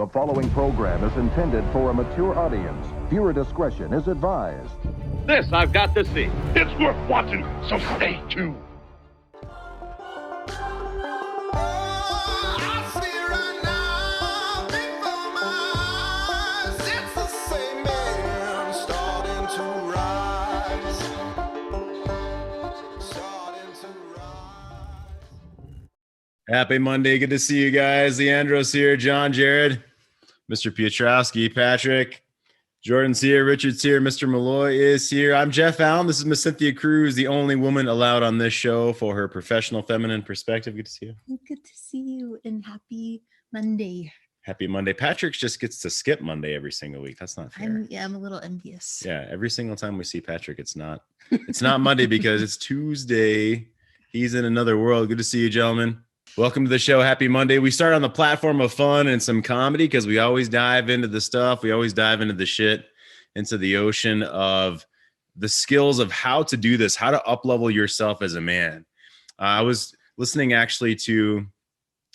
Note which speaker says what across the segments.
Speaker 1: The following program is intended for a mature audience. Viewer discretion is advised.
Speaker 2: This I've got to see.
Speaker 3: It's worth watching, so stay tuned.
Speaker 4: Happy Monday. Good to see you guys. Leandro's here. John, Jared, Mr. Piotrowski, Patrick, Jordan's here. Richard's here. Mr. Malloy is here. I'm Jeff Allen. This is Miss Cynthia Cruz, the only woman allowed on this show for her professional feminine perspective. Good to see you.
Speaker 5: Good to see you, and happy Monday.
Speaker 4: Happy Monday. Patrick just gets to skip Monday every single week. That's not fair.
Speaker 5: I'm a little envious.
Speaker 4: Yeah, every single time we see Patrick, it's not Monday because it's Tuesday. He's in another world. Good to see you, gentlemen. Welcome to the show. Happy Monday. We start on the platform of fun and some comedy because we always dive into the stuff. We always dive into the shit, into the ocean of the skills of how to do this, how to up-level yourself as a man. I was listening actually to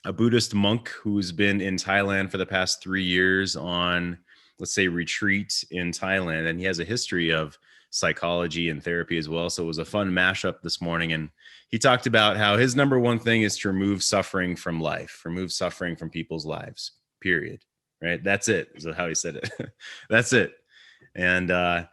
Speaker 4: a Buddhist monk who's been in Thailand for the past 3 years on, let's say, retreat in Thailand. And he has a history of psychology and therapy as well. So it was a fun mashup this morning. And he talked about how his number one thing is to remove suffering from life, remove suffering from people's lives, period. Right? That's it. Is how he said it. That's it. And I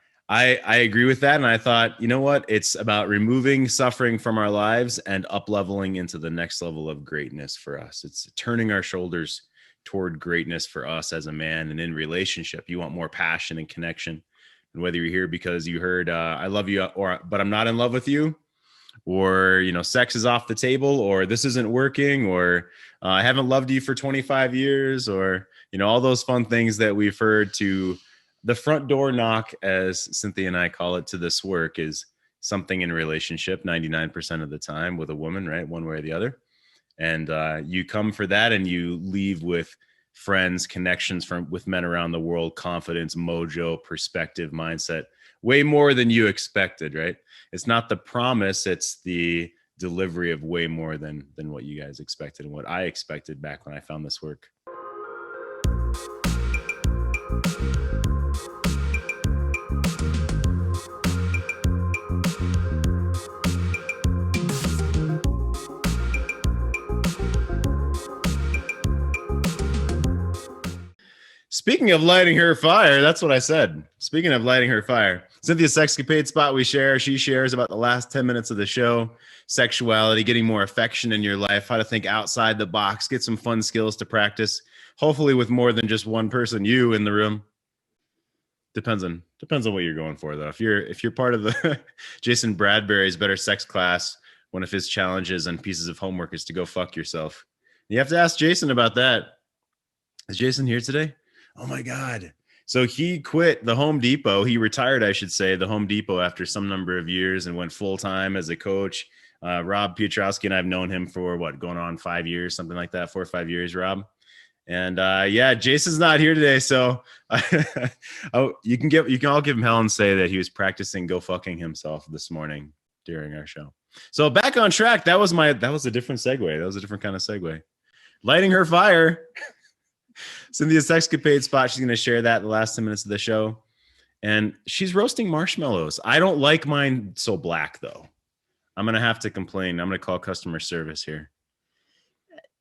Speaker 4: agree with that. And I thought, you know what? It's about removing suffering from our lives and up-leveling into the next level of greatness for us. It's turning our shoulders toward greatness for us as a man and in relationship. You want more passion and connection. And whether you're here because you heard, I love you, but I'm not in love with you, or, you know, sex is off the table, or this isn't working, or I haven't loved you for 25 years, or, you know, all those fun things that we've heard. To the front door knock, as Cynthia and I call it, to this work is something in a relationship 99% of the time with a woman, right? One way or the other. And you come for that and you leave with friends, connections with men around the world, confidence, mojo, perspective, mindset, way more than you expected, right? It's not the promise, it's the delivery of way more than what you guys expected and what I expected back when I found this work. Speaking of lighting her fire, that's what I said. Speaking of lighting her fire, Cynthia's Sexcapade spot we share. She shares about the last 10 minutes of the show, sexuality, getting more affection in your life, how to think outside the box, get some fun skills to practice, hopefully with more than just one person, you in the room. Depends on what you're going for, though. If you're part of the Jason Bradbury's Better Sex class, one of his challenges and pieces of homework is to go fuck yourself. You have to ask Jason about that. Is Jason here today? Oh my God. So he quit the Home Depot. He retired, I should say, the Home Depot after some number of years and went full-time as a coach. Rob Piotrowski and I've known him for going on 5 years, something like that, 4 or 5 years, Rob. And yeah, Jason's not here today. So you can all give him hell and say that he was practicing go fucking himself this morning during our show. So back on track. That was a different segue. That was a different kind of segue. Lighting her fire. Cynthia's Sexcapade spot. She's going to share that in the last 10 minutes of the show. And she's roasting marshmallows. I don't like mine so black, though. I'm going to have to complain. I'm going to call customer service here.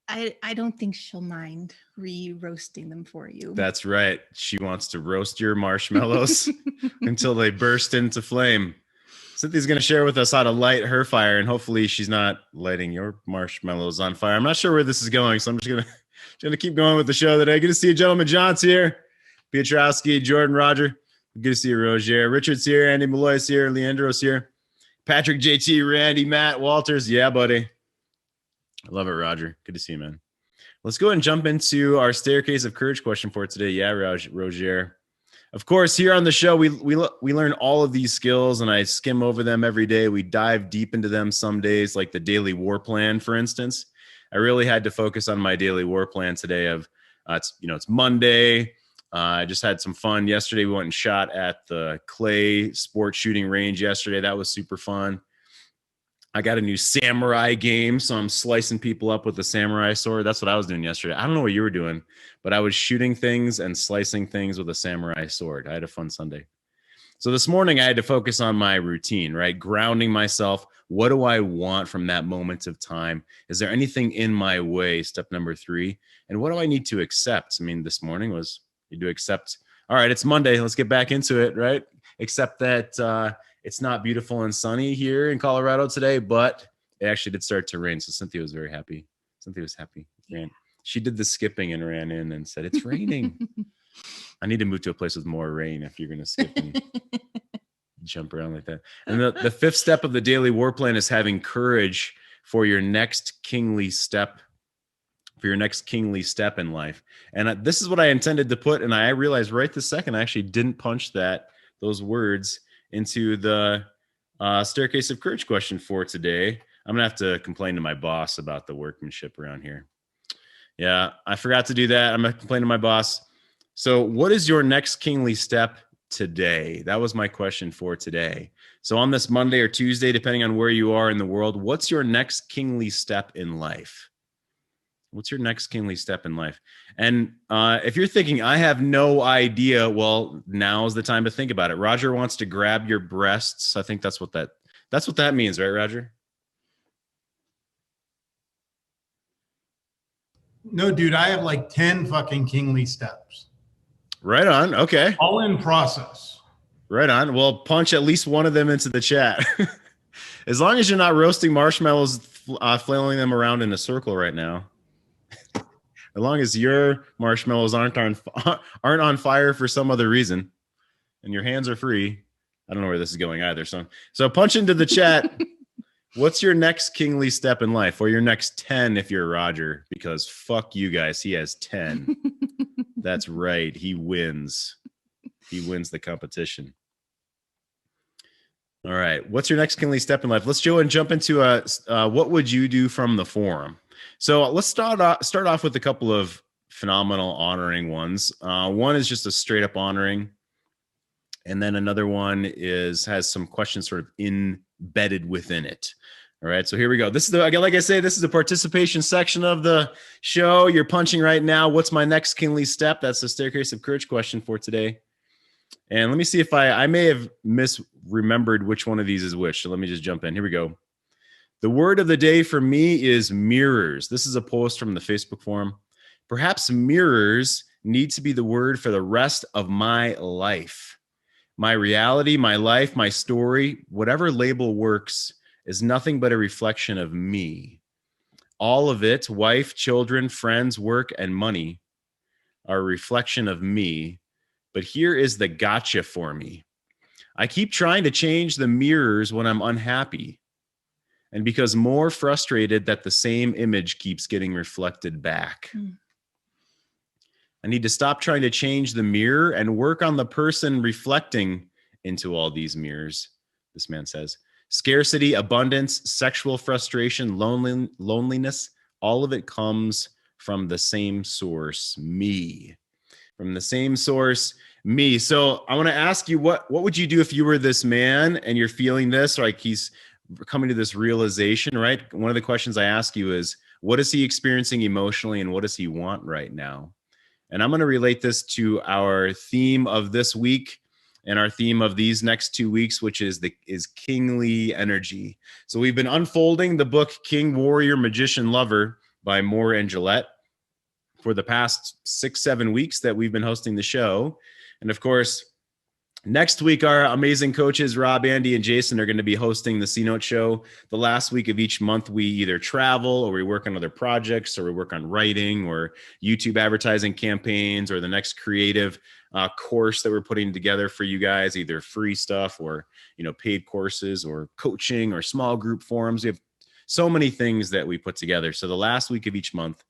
Speaker 5: I don't think she'll mind re-roasting them for you.
Speaker 4: That's right. She wants to roast your marshmallows until they burst into flame. Cynthia's going to share with us how to light her fire, and hopefully she's not lighting your marshmallows on fire. I'm not sure where this is going, so I'm just going to keep going with the show today. Good to see you, gentlemen. John's here. Piotrowski, Jordan, Roger. Good to see you, Roger. Richard's here. Andy Malloy's here. Leandro's here. Patrick, JT, Randy, Matt, Walters. Yeah, buddy. I love it, Roger. Good to see you, man. Let's go ahead and jump into our Staircase of Courage question for today. Yeah, Roger. Of course, here on the show, we learn all of these skills, and I skim over them every day. We dive deep into them some days, like the daily war plan, for instance. I really had to focus on my daily war plan today of, it's Monday. I just had some fun. Yesterday, we went and shot at the clay sport shooting range yesterday. That was super fun. I got a new samurai game, so I'm slicing people up with a samurai sword. That's what I was doing yesterday. I don't know what you were doing, but I was shooting things and slicing things with a samurai sword. I had a fun Sunday. So this morning I had to focus on my routine, right? Grounding myself. What do I want from that moment of time? Is there anything in my way? Step number 3. And what do I need to accept? I mean, this morning was you do accept. All right, it's Monday. Let's get back into it, right? Accept that it's not beautiful and sunny here in Colorado today, but it actually did start to rain. So Cynthia was very happy. Cynthia was happy. She did the skipping and ran in and said, it's raining. I need to move to a place with more rain if you're going to skip and jump around like that. And the 5th step of the daily war plan is having courage for your next kingly step, in life. And this is what I intended to put. And I realized right this second, I actually didn't punch those words into the staircase of courage question for today. I'm going to have to complain to my boss about the workmanship around here. Yeah, I forgot to do that. I'm going to complain to my boss. So what is your next kingly step today? That was my question for today. So on this Monday or Tuesday, depending on where you are in the world, what's your next kingly step in life? What's your next kingly step in life? And if you're thinking, I have no idea, well, now's the time to think about it. Roger wants to grab your breasts. I think that's what that means, right, Roger?
Speaker 6: No, dude, I have like 10 fucking kingly steps.
Speaker 4: Right on. Okay.
Speaker 6: All in process.
Speaker 4: Right on. Well, punch at least one of them into the chat. As long as you're not roasting marshmallows, flailing them around in a circle right now. As long as your marshmallows aren't on fire for some other reason, and your hands are free. I don't know where this is going either. So punch into the chat. What's your next kingly step in life, or your next 10 if you're Roger? Because fuck you guys, he has 10. That's right. He wins. He wins the competition. All right. What's your next kingly step in life? Let's go and jump into what would you do from the forum? So let's start off with a couple of phenomenal honoring ones. One is just a straight up honoring. And then another one has some questions sort of embedded within it. All right, so here we go. This is like I say, this is the participation section of the show. You're punching right now. What's my next kingly step? That's the staircase of courage question for today. And let me see if I may have misremembered which one of these is which. So let me just jump in. Here we go. The word of the day for me is mirrors. This is a post from the Facebook forum. Perhaps mirrors need to be the word for the rest of my life. My reality, my life, my story, whatever label works, is nothing but a reflection of me. All of it, wife, children, friends, work, and money, are a reflection of me. But here is the gotcha for me. I keep trying to change the mirrors when I'm unhappy, and because more frustrated that the same image keeps getting reflected back. I need to stop trying to change the mirror and work on the person reflecting into all these mirrors, this man says. Scarcity, abundance, sexual frustration, loneliness, all of it comes from the same source, me. From the same source, me. So I want to ask you, what would you do if you were this man and you're feeling this, like he's coming to this realization, right? One of the questions I ask you is, what is he experiencing emotionally and what does he want right now? And I'm going to relate this to our theme of this week and our theme of these next 2 weeks, which is kingly energy. So we've been unfolding the book King, Warrior, Magician, Lover by Moore and Gillette for the past 6-7 weeks that we've been hosting the show. And of course, next week, our amazing coaches, Rob, Andy, and Jason, are going to be hosting the C-Note show. The last week of each month, we either travel or we work on other projects or we work on writing or YouTube advertising campaigns or the next creative course that we're putting together for you guys, either free stuff or, paid courses or coaching or small group forums. We have so many things that we put together. So the last week of each month,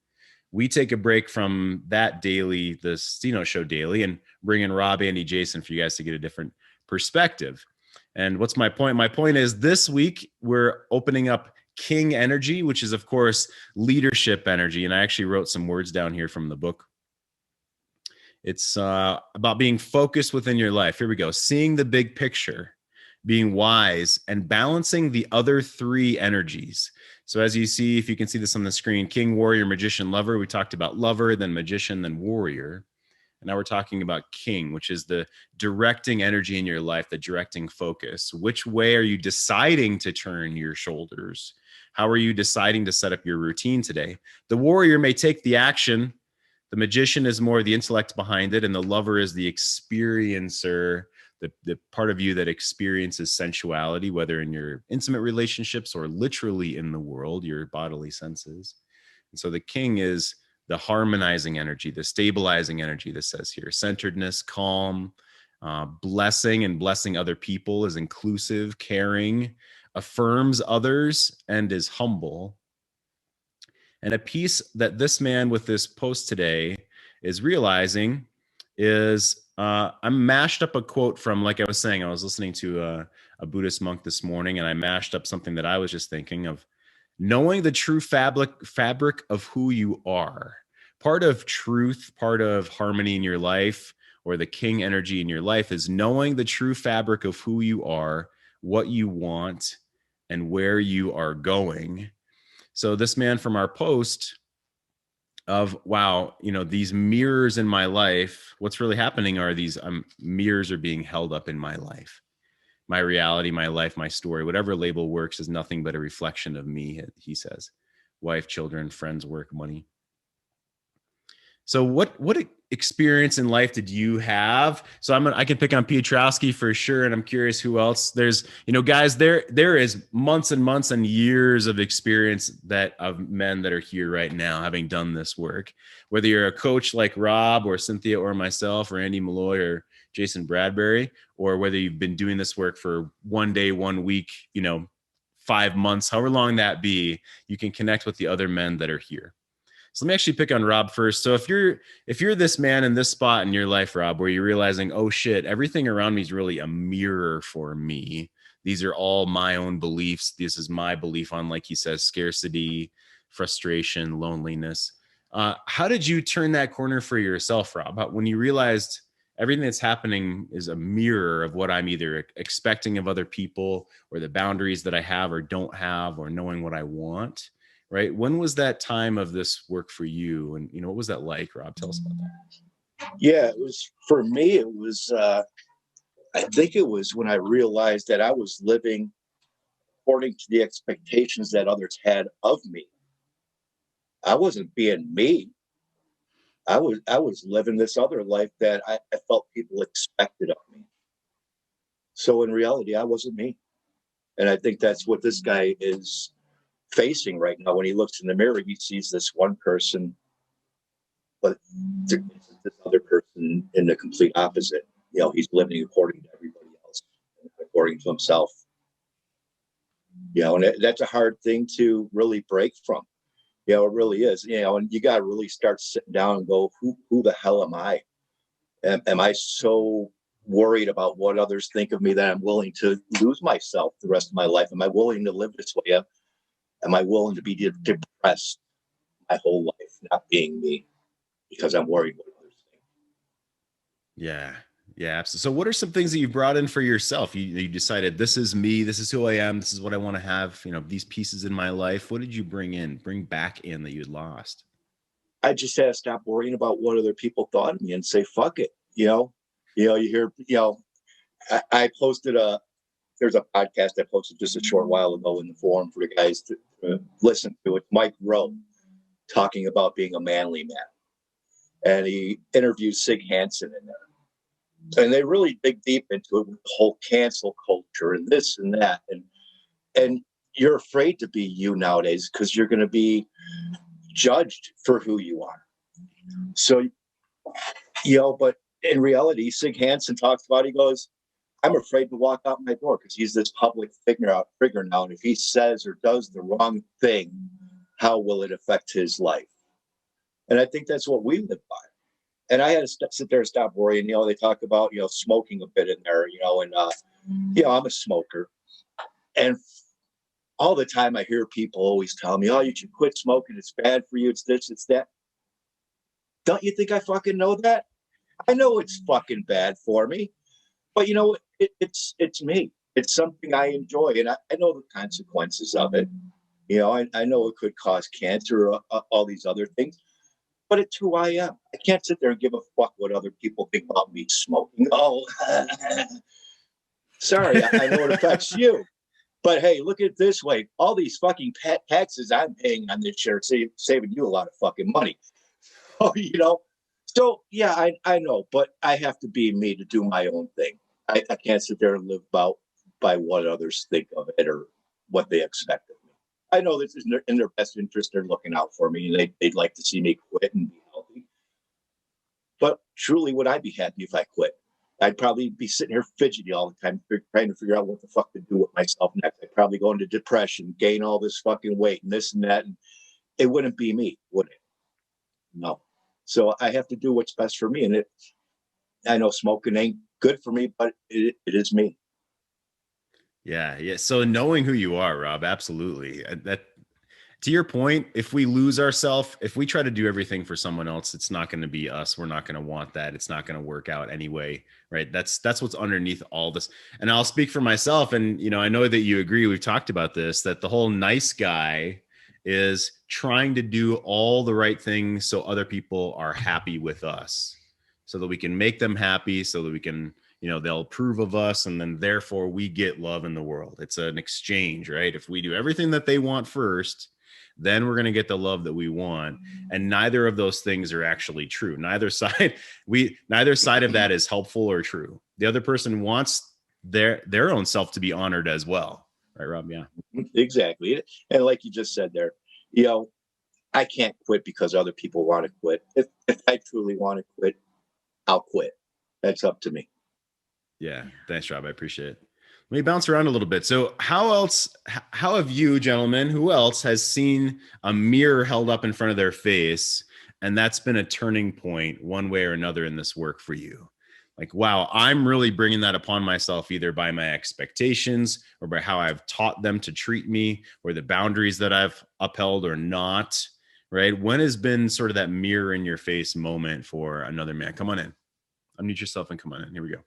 Speaker 4: we take a break from that daily, the C-Note show daily, and bring in Rob, Andy, Jason for you guys to get a different perspective. And what's my point? My point is this week we're opening up King energy, which is, of course, leadership energy. And I actually wrote some words down here from the book. It's about being focused within your life. Here we go. Seeing the big picture. being wise, and balancing the other three energies. So as you see, if you can see this on the screen, king, warrior, magician, lover. We talked about lover, then magician, then warrior. And now we're talking about king, which is the directing energy in your life, the directing focus. Which way are you deciding to turn your shoulders? How are you deciding to set up your routine today? The warrior may take the action. The magician is more the intellect behind it. And the lover is the experiencer, the part of you that experiences sensuality, whether in your intimate relationships or literally in the world, your bodily senses. And so the king is the harmonizing energy, the stabilizing energy that says here, centeredness, calm, blessing, and blessing other people, is inclusive, caring, affirms others, and is humble. And a piece that this man with this post today is realizing is I'm mashed up a quote from, like I was saying, I was listening to a Buddhist monk this morning, and I mashed up something that I was just thinking of. Knowing the true fabric of who you are. Part of truth, part of harmony in your life, or the king energy in your life, is knowing the true fabric of who you are, what you want, and where you are going. So this man from our post of, wow, these mirrors in my life, what's really happening are these mirrors are being held up in my life. My reality, my life, my story, whatever label works, is nothing but a reflection of me, he says. Wife, children, friends, work, money. So what experience in life did you have? So I can pick on Piotrowski for sure, and I'm curious who else. There's, guys, there is months and months and years of experience of men that are here right now having done this work. Whether you're a coach like Rob or Cynthia or myself or Andy Malloy or Jason Bradbury, or whether you've been doing this work for 1 day, 1 week, 5 months, however long that be, you can connect with the other men that are here. So let me actually pick on Rob first. So if you're this man in this spot in your life, Rob, where you're realizing, oh shit, everything around me is really a mirror for me. These are all my own beliefs. This is my belief on, like he says, scarcity, frustration, loneliness. How did you turn that corner for yourself, Rob? When you realized everything that's happening is a mirror of what I'm either expecting of other people, or the boundaries that I have or don't have, or knowing what I want. Right? When was that time of this work for you? And, what was that like, Rob? Tell us about that.
Speaker 7: Yeah, it was, for me, it was, I think it was when I realized that I was living according to the expectations that others had of me. I wasn't being me. I was living this other life that I felt people expected of me. So in reality, I wasn't me. And I think that's what this guy is facing right now. When he looks in the mirror, he sees this one person, but this other person in the complete opposite. He's living according to everybody else, according to himself. And that's a hard thing to really break from. It really is. And you got to really start sitting down and go, who the hell am I? Am I so worried about what others think of me that I'm willing to lose myself the rest of my life? Am I willing to live this way? Am I willing to be depressed my whole life, not being me, because I'm worried what others think?
Speaker 4: Yeah, absolutely. So what are some things that you brought in for yourself? You decided, this is me, this is who I am, this is what I want to have, these pieces in my life. What did you bring back in that you had lost?
Speaker 7: I just had to stop worrying about what other people thought of me and say, fuck it. You hear, I posted there's a podcast I posted just a short while ago in the forum for the guys to listen to it. Mike Rowe talking about being a manly man. And he interviewed Sig Hansen in there. And they really dig deep into it with the whole cancel culture and this and that. And you're afraid to be you nowadays because you're going to be judged for who you are. So, but in reality, Sig Hansen talks about, he goes, I'm afraid to walk out my door because he's this public figure now. And if he says or does the wrong thing, how will it affect his life? And I think that's what we live by. And I had to sit there and stop worrying. They talk about, smoking a bit in there, and, I'm a smoker. And all the time I hear people always tell me, oh, you should quit smoking. It's bad for you. It's this, it's that. Don't you think I fucking know that? I know it's fucking bad for me. But it's me. it's something I enjoy, and I know the consequences of it. You know, I know it could cause cancer or all these other things, but it's who I am. I can't sit there and give a fuck what other people think about me smoking. Oh, sorry, I know it affects you. But hey, look at it this way. All these fucking taxes I'm paying on this share saving you a lot of fucking money. Oh, you know? So, yeah, I know, but I have to be me to do my own thing. I can't sit there and live by what others think of it or what they expect of me. I know this is in their best interest. They're looking out for me, and they'd like to see me quit and be healthy. But truly, would I be happy if I quit? I'd probably be sitting here fidgety all the time, trying to figure out what the fuck to do with myself next. I'd probably go into depression, gain all this fucking weight and this and that. And it wouldn't be me, would it? No. So I have to do what's best for me. And I know smoking ain't good for me, but it is me.
Speaker 4: Yeah. Yeah. So knowing who you are, Rob, absolutely. That, to your point, if we lose ourselves, if we try to do everything for someone else, it's not going to be us. We're not going to want that. It's not going to work out anyway. Right. That's what's underneath all this. And I'll speak for myself. And, you know, I know that you agree. We've talked about this, that the whole nice guy is trying to do all the right things so other people are happy with us, so that we can make them happy, so that we can, you know, they'll approve of us, and then therefore we get love in the world. It's an exchange, right? If we do everything that they want first, then we're going to get the love that we want. And neither of those things are actually true. Neither side of that is helpful or true. The other person wants their own self to be honored as well. Right, Rob? Yeah,
Speaker 7: exactly. And like you just said there, you know, I can't quit because other people want to quit. If I truly want to quit, I'll quit. That's up to me.
Speaker 4: Yeah. Thanks, Rob. I appreciate it. Let me bounce around a little bit. So how have you, gentlemen, who else has seen a mirror held up in front of their face, and that's been a turning point one way or another in this work for you? Like, wow, I'm really bringing that upon myself, either by my expectations or by how I've taught them to treat me, or the boundaries that I've upheld or not, right? When has been sort of that mirror in your face moment for another man? Come on in. Unmute yourself and come on in. Here we go.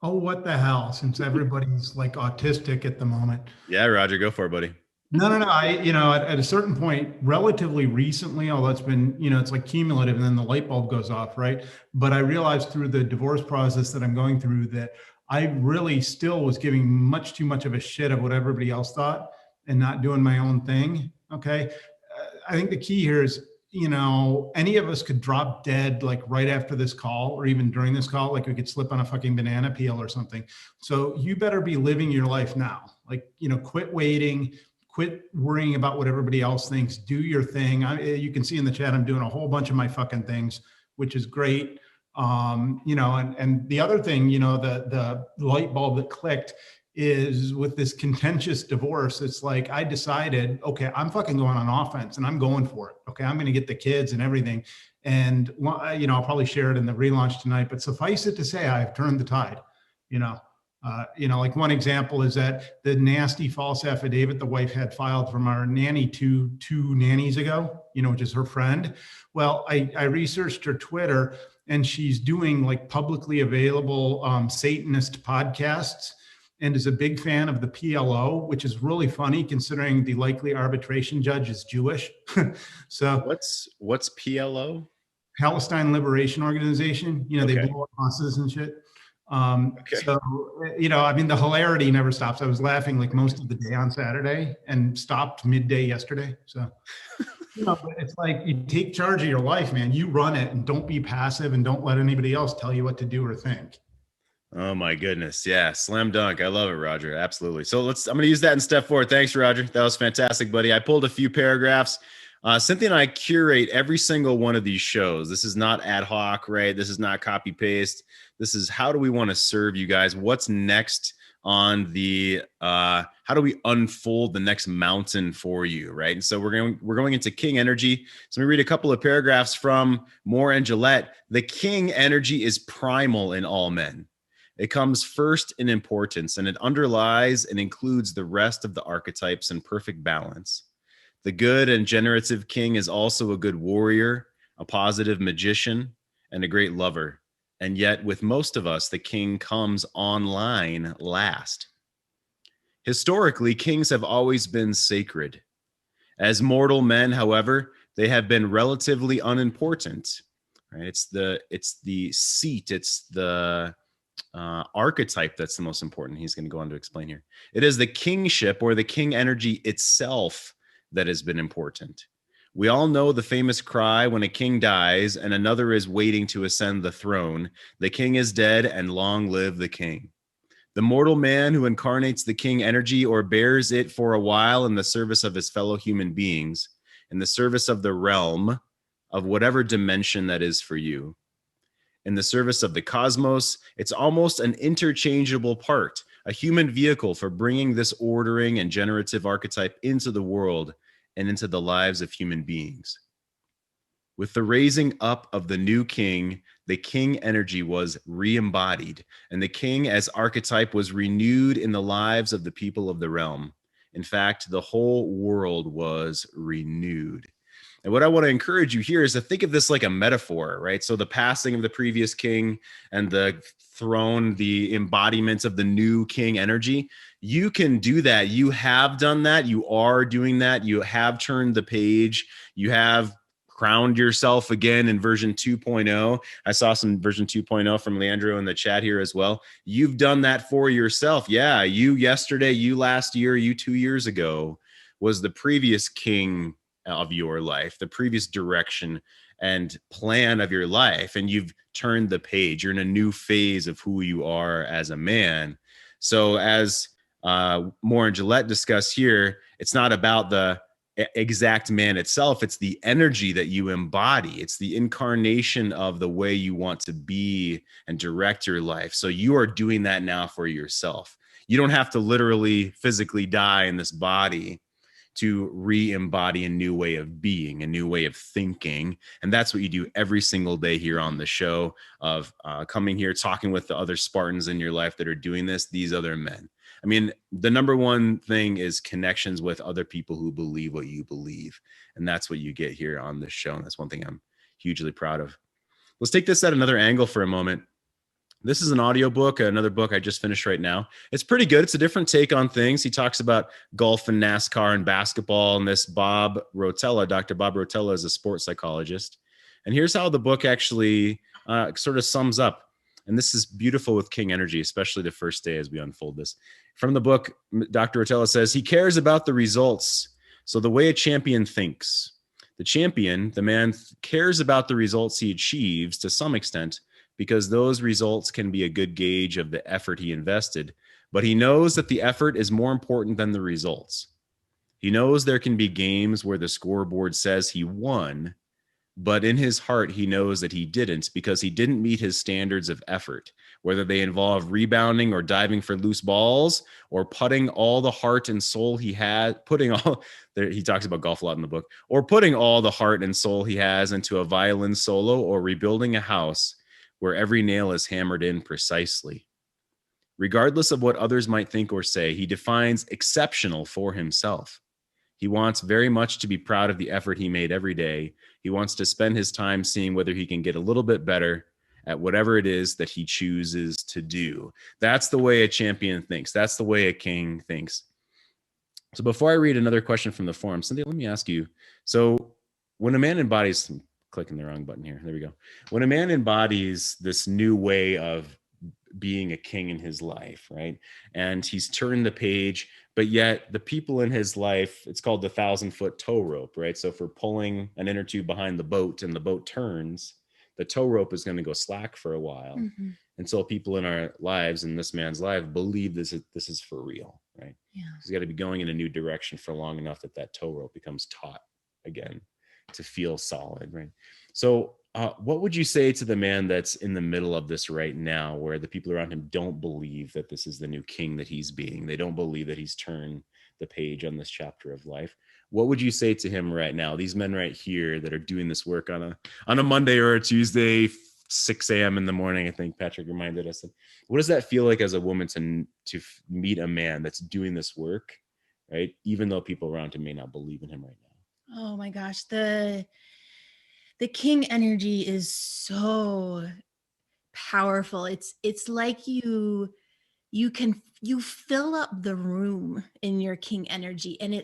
Speaker 6: Oh, what the hell, since everybody's like autistic at the moment.
Speaker 4: Yeah, Roger, go for it, buddy.
Speaker 6: No. At a certain point, relatively recently, although it's been, it's like cumulative, and then the light bulb goes off, right? But I realized through the divorce process that I'm going through that I really still was giving much too much of a shit of what everybody else thought and not doing my own thing. Okay. I think the key here is, any of us could drop dead like right after this call, or even during this call, like we could slip on a fucking banana peel or something. So you better be living your life now. Like, quit waiting, quit worrying about what everybody else thinks, do your thing. You can see in the chat, I'm doing a whole bunch of my fucking things, which is great. And the other thing, the light bulb that clicked is with this contentious divorce. It's like, I decided, okay, I'm fucking going on offense and I'm going for it. Okay. I'm going to get the kids and everything. And, I'll probably share it in the relaunch tonight, but suffice it to say, I've turned the tide, like one example is that the nasty false affidavit the wife had filed from our nanny two nannies ago, which is her friend. Well, I researched her Twitter, and she's doing like publicly available Satanist podcasts, and is a big fan of the PLO, which is really funny considering the likely arbitration judge is Jewish. So
Speaker 4: what's PLO?
Speaker 6: Palestine Liberation Organization. They blow up buses and shit. So, the hilarity never stops. I was laughing like most of the day on Saturday and stopped midday yesterday. So, but it's like, you take charge of your life, man. You run it, and don't be passive, and don't let anybody else tell you what to do or think.
Speaker 4: Oh my goodness. Yeah. Slam dunk. I love it, Roger. Absolutely. So I'm going to use that in step 4. Thanks, Roger. That was fantastic, buddy. I pulled a few paragraphs. Cynthia and I curate every single one of these shows. This is not ad hoc, right? This is not copy paste. This is, how do we want to serve you guys? What's next on the, how do we unfold the next mountain for you, right? And so we're going into King energy. So let me read a couple of paragraphs from Moore and Gillette. The King energy is primal in all men. It comes first in importance, and it underlies and includes the rest of the archetypes in perfect balance. The good and generative king is also a good warrior, a positive magician, and a great lover. And yet, with most of us, the king comes online last. Historically, kings have always been sacred. As mortal men, however, they have been relatively unimportant. Right? It's the seat, it's the archetype that's the most important. He's going to go on to explain here. It is the kingship or the king energy itself that has been important. We all know the famous cry when a king dies and another is waiting to ascend the throne. The king is dead and long live the king. The mortal man who incarnates the king energy or bears it for a while in the service of his fellow human beings, in the service of the realm of whatever dimension that is for you, in the service of the cosmos, it's almost an interchangeable part, a human vehicle for bringing this ordering and generative archetype into the world and into the lives of human beings. With the raising up of the new king, the king energy was re-embodied, and the king as archetype was renewed in the lives of the people of the realm. In fact, the whole world was renewed. And what I want to encourage you here is to think of this like a metaphor, right? So the passing of the previous king and the throne, the embodiment of the new king energy, you can do that. You have done that. You are doing that. You have turned the page. You have crowned yourself again in version 2.0. I saw some version 2.0 from Leandro in the chat here as well. You've done that for yourself. Yeah, you yesterday, you last year, you 2 years ago was the previous king of your life, the previous direction and plan of your life, and you've turned the page. You're in a new phase of who you are as a man. So as Moore and Gillette discuss here, it's not about the exact man itself. It's the energy that you embody. It's the incarnation of the way you want to be and direct your life. So you are doing that now for yourself. You don't have to literally physically die in this body to re-embody a new way of being, a new way of thinking. And that's what you do every single day here on the show of coming here, talking with the other Spartans in your life that are doing this, these other men. I mean, the number one thing is connections with other people who believe what you believe. And that's what you get here on this show. And that's one thing I'm hugely proud of. Let's take this at another angle for a moment. This is an audiobook, another book I just finished right now. It's pretty good. It's a different take on things. He talks about golf and NASCAR and basketball. And this Bob Rotella, Dr. Bob Rotella, is a sports psychologist. And here's how the book actually sort of sums up. And this is beautiful with king energy, especially the first day as we unfold this. From the book, Dr. Rotella says, he cares about the results. So the way a champion thinks. The champion, the man, cares about the results he achieves to some extent, because those results can be a good gauge of the effort he invested. But he knows that the effort is more important than the results. He knows there can be games where the scoreboard says he won, but in his heart, he knows that he didn't because he didn't meet his standards of effort, whether they involve rebounding or diving for loose balls or putting all the heart and soul he had, he talks about golf a lot in the book, or putting all the heart and soul he has into a violin solo or rebuilding a house where every nail is hammered in precisely. Regardless of what others might think or say, he defines exceptional for himself. He wants very much to be proud of the effort he made every day. He wants to spend his time seeing whether he can get a little bit better at whatever it is that he chooses to do. That's the way a champion thinks. That's the way a king thinks. So before I read another question from the forum, Cynthia, let me ask you. So when a man embodies, I'm clicking the wrong button here. There we go. When a man embodies this new way of being a king in his life, right? And he's turned the page, but yet the people in his life, it's called the 1,000-foot tow rope, right? So for pulling an inner tube behind the boat and the boat turns, the tow rope is going to go slack for a while until people in our lives, in this man's life, believe this is for real, right? Yeah. He's got to be going in a new direction for long enough that that tow rope becomes taut again to feel solid, right? So what would you say to the man that's in the middle of this right now, where the people around him don't believe that this is the new king that he's being? They don't believe that he's turned the page on this chapter of life. What would you say to him right now? These men right here that are doing this work on a Monday or a Tuesday, 6 a.m. in the morning, I think Patrick reminded us. What does that feel like as a woman to meet a man that's doing this work, right? Even though people around him may not believe in him right now.
Speaker 5: Oh my gosh. The king energy is so powerful. It's like you fill up the room in your king energy, and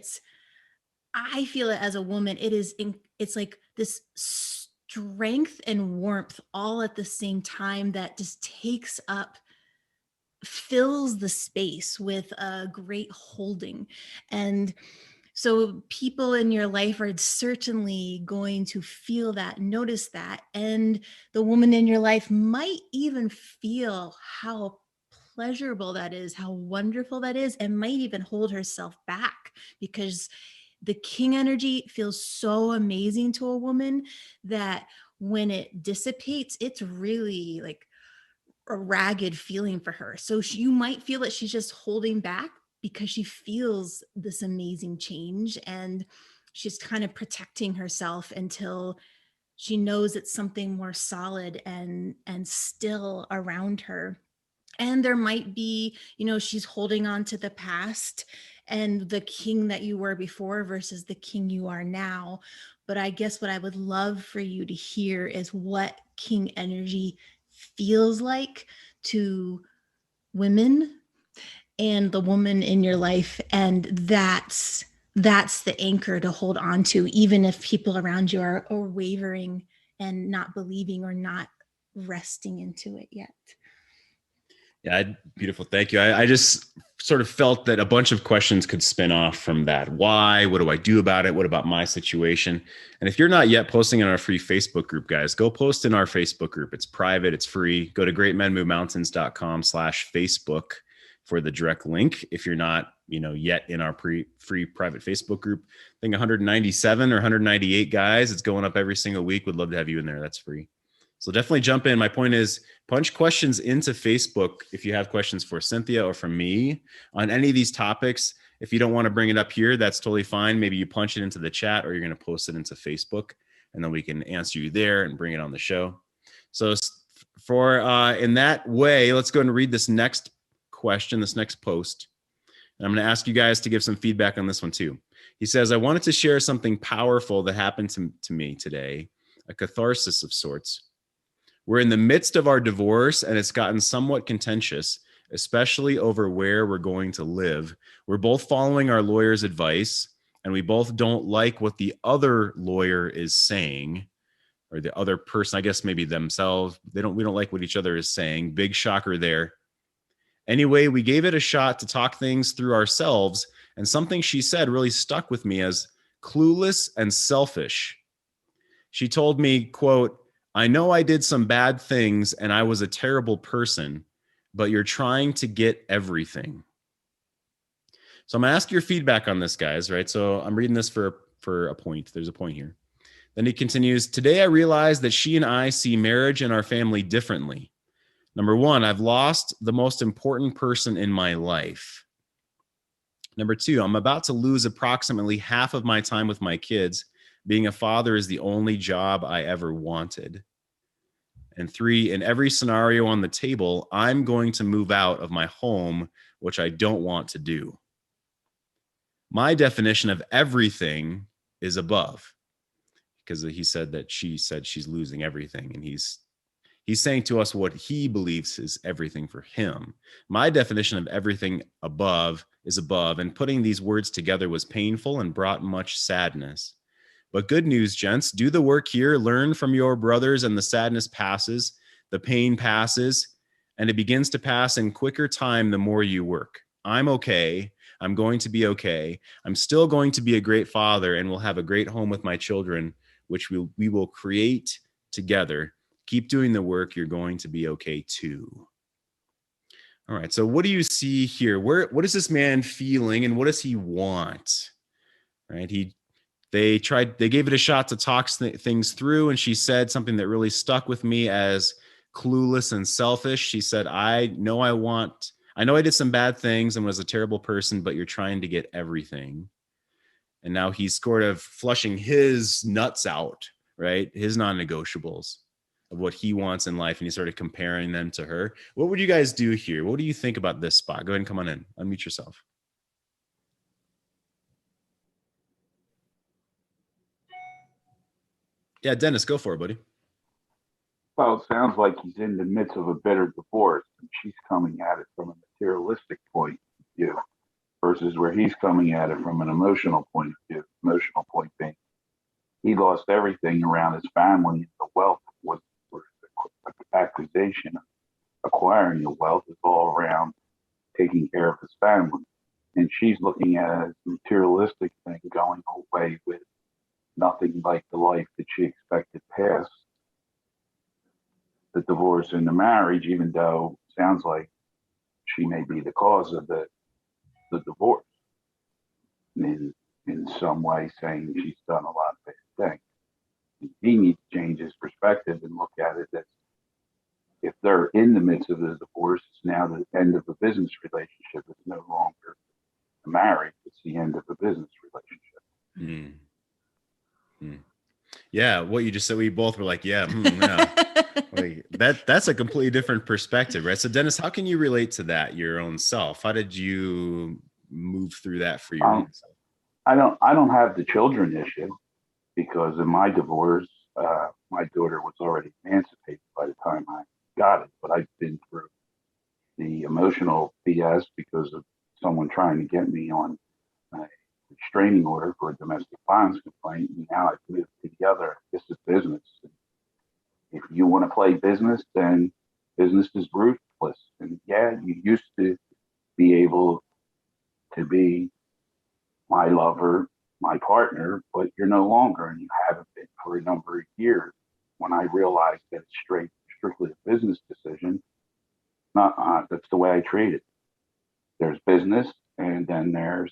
Speaker 5: I feel it as a woman. It's like this strength and warmth all at the same time that just fills the space with a great holding. And so people in your life are certainly going to feel that, notice that. And the woman in your life might even feel how pleasurable that is, how wonderful that is, and might even hold herself back, because the king energy feels so amazing to a woman that when it dissipates, it's really like a ragged feeling for her. So you might feel that she's just holding back because she feels this amazing change, and she's kind of protecting herself until she knows it's something more solid and still around her. And there might be, she's holding on to the past and the king that you were before versus the king you are now. But I guess what I would love for you to hear is what king energy feels like to women and the woman in your life. And that's the anchor to hold on to, even if people around you are wavering and not believing or not resting into it yet.
Speaker 4: Yeah, beautiful. Thank you. I just sort of felt that a bunch of questions could spin off from that. Why? What do I do about it? What about my situation? And if you're not yet posting in our free Facebook group, guys, go post in our Facebook group. It's private. It's free. Go to greatmenmovemountains.com/Facebook for the direct link. If you're not, yet in our free private Facebook group, I think 197 or 198 guys. It's going up every single week. Would love to have you in there. That's free. So definitely jump in. My point is punch questions into Facebook if you have questions for Cynthia or for me on any of these topics. If you don't want to bring it up here, that's totally fine. Maybe you punch it into the chat, or you're going to post it into Facebook, and then we can answer you there and bring it on the show. So for in that way, let's go and read this next question, this next post. And I'm going to ask you guys to give some feedback on this one too. He says, I wanted to share something powerful that happened to me today, a catharsis of sorts. We're in the midst of our divorce, and it's gotten somewhat contentious, especially over where we're going to live. We're both following our lawyer's advice, and we both don't like what the other lawyer is saying, or the other person, I guess maybe themselves. We don't like what each other is saying. Big shocker there. Anyway, we gave it a shot to talk things through ourselves, and something she said really stuck with me as clueless and selfish. She told me, quote, I know I did some bad things and I was a terrible person, but you're trying to get everything. So I'm going to ask your feedback on this, guys, right? So I'm reading this for a point. There's a point here. Then he continues, today I realized that she and I see marriage and our family differently. Number one, I've lost the most important person in my life. Number two, I'm about to lose approximately half of my time with my kids. Being a father is the only job I ever wanted. And three, in every scenario on the table, I'm going to move out of my home, which I don't want to do. My definition of everything is above, because he said that she said she's losing everything. And he's saying to us what he believes is everything for him. My definition of everything above is above. And putting these words together was painful and brought much sadness. But good news, gents, do the work here, learn from your brothers, and the sadness passes, the pain passes, and it begins to pass in quicker time the more you work. I'm okay. I'm going to be okay. I'm still going to be a great father, and we'll have a great home with my children, which we will create together. Keep doing the work. You're going to be okay too. All right. So what do you see here? What is this man feeling, and what does he want? Right. They gave it a shot to talk things through, and she said something that really stuck with me as clueless and selfish. She said, I know I did some bad things and was a terrible person, but you're trying to get everything. And now he's sort of flushing his nuts out, right? His non-negotiables of what he wants in life, and he's sort of comparing them to her. What would you guys do here? What do you think about this spot? Go ahead and come on in. Unmute yourself. Yeah, Dennis, go for it, buddy.
Speaker 8: Well, it sounds like he's in the midst of a bitter divorce, and she's coming at it from a materialistic point of view versus where he's coming at it from an emotional point of view. Emotional point being, he lost everything around his family. The wealth was the accusation of acquiring the wealth is all around taking care of his family. And she's looking at it as a materialistic thing, going away with nothing like the life that she expected past the divorce and the marriage, even though it sounds like she may be the cause of the divorce in some way, saying she's done a lot of bad things. He needs to change his perspective and look at it as if they're in the midst of the divorce, it's now the end of a business relationship. It's no longer a marriage, it's the end of a business relationship.
Speaker 4: Yeah, what you just said, we both were like, yeah, yeah. Like that's a completely different perspective, right? So Dennis, how can you relate to that, your own self? How did you move through that for your own self?
Speaker 8: I don't have the children issue because in my divorce, my daughter was already emancipated by the time I got it, but I've been through the emotional BS because of someone trying to get me on a restraining order for a domestic violence complaint. And now I've moved together. This is business. If you want to play business, then business is ruthless. And yeah, you used to be able to be my lover, my partner, but you're no longer, and you haven't been for a number of years. When I realized that it's strictly a business decision, that's the way I treat it. There's business, and then there's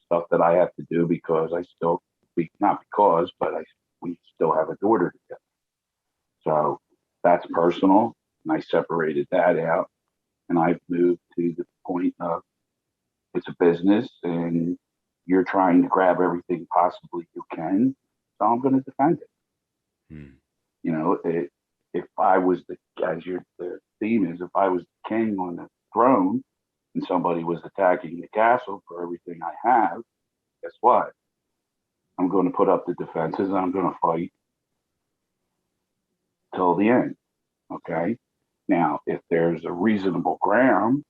Speaker 8: stuff that I have to do because we still have a daughter together. So that's personal, and I separated that out, and I've moved to the point of it's a business, and you're trying to grab everything possibly you can, so I'm going to defend it. You know, if I was the theme is, if I was the king on the throne and somebody was attacking the castle for everything I have, guess what? I'm going to put up the defenses and I'm going to fight till the end. Okay. Now, if there's a reasonable ground,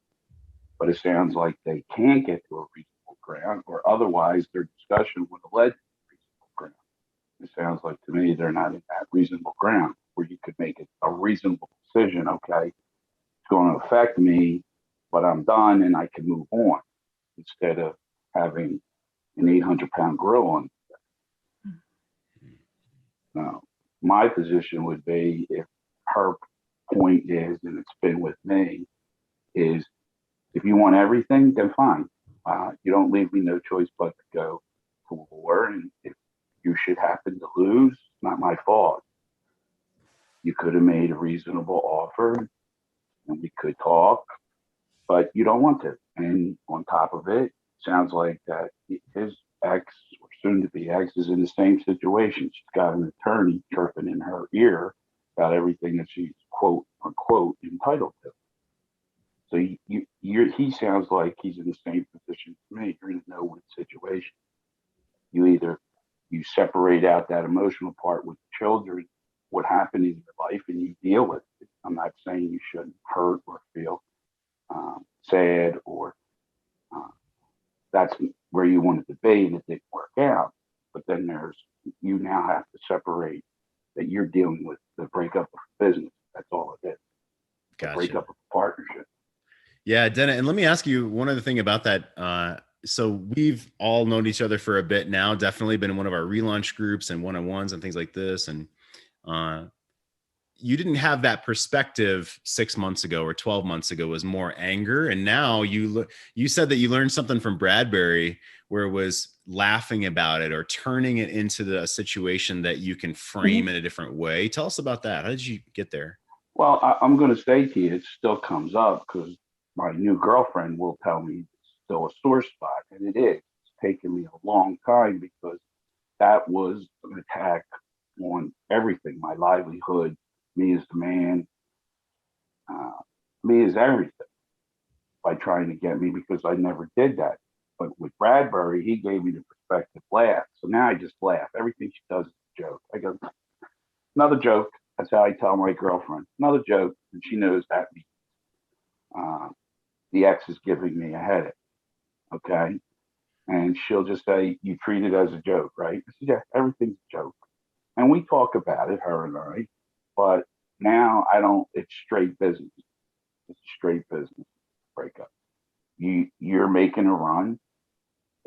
Speaker 8: but it sounds like they can't get to a reasonable ground, or otherwise their discussion would have led to a reasonable ground. It sounds like to me they're not in that reasonable ground where you could make it a reasonable decision. Okay, it's going to affect me, but I'm done and I can move on instead of having an 800-pound grill on. Now, my position would be, if her point is, and it's been with me, is if you want everything, then fine. You don't leave me no choice but to go to war. And if you should happen to lose, it's not my fault. You could have made a reasonable offer and we could talk, but you don't want to. And on top of it, sounds like that his ex, or soon to be ex, is in the same situation. She's got an attorney chirping in her ear about everything that she's quote unquote entitled to. So he sounds like he's in the same position as me. You're in a no-win situation. You separate out that emotional part with the children, what happened in your life, and you deal with it. I'm not saying you shouldn't hurt or feel sad, or that's where you wanted to be and it didn't work out. But then you now have to separate that you're dealing with the breakup of business. That's all it is.
Speaker 4: Gotcha.
Speaker 8: The breakup of partnership.
Speaker 4: Yeah, Dana, and let me ask you one other thing about that. So we've all known each other for a bit now, definitely been in one of our relaunch groups and one-on-ones and things like this. And you didn't have that perspective 6 months ago or 12 months ago. It was more anger. And now you said that you learned something from Bradbury where it was laughing about it or turning it into a situation that you can frame in a different way. Tell us about that. How did you get there?
Speaker 8: Well, I'm going to say to you, it still comes up because my new girlfriend will tell me it's still a sore spot, and it is. It's taken me a long time because that was an attack on everything, my livelihood, me as the man, me as everything, by trying to get me, because I never did that. But with Bradbury, he gave me the perspective laugh. So now I just laugh. Everything she does is a joke. I go, another joke. I That's how I tell my girlfriend. Another joke, and she knows that means the ex is giving me a headache. Okay. And she'll just say, you treat it as a joke, right? I said, yeah, everything's a joke. And we talk about it, her and I, but now I don't, it's straight business. It's straight business breakup. You're making a run.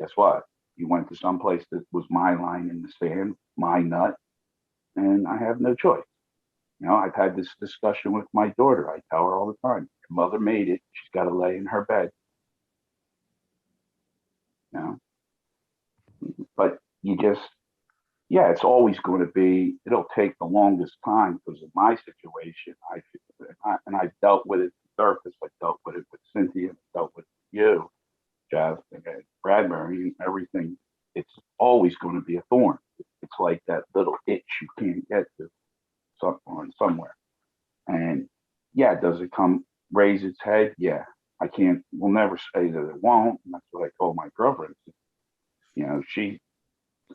Speaker 8: Guess what? You went to some place that was my line in the sand, my nut, and I have no choice. I've had this discussion with my daughter. I tell her all the time, your mother made it. She's got to lay in her bed. But you just, yeah, it's always going to be, it'll take the longest time because of my situation. I've dealt with it surface. I dealt with it with Cynthia, I dealt with you, Jeff, and Bradbury, and everything. It's always going to be a thorn. It's like that little itch you can't get to somewhere. And yeah, does it raise its head? Yeah. We'll never say that it won't. And that's what I told my girlfriend. She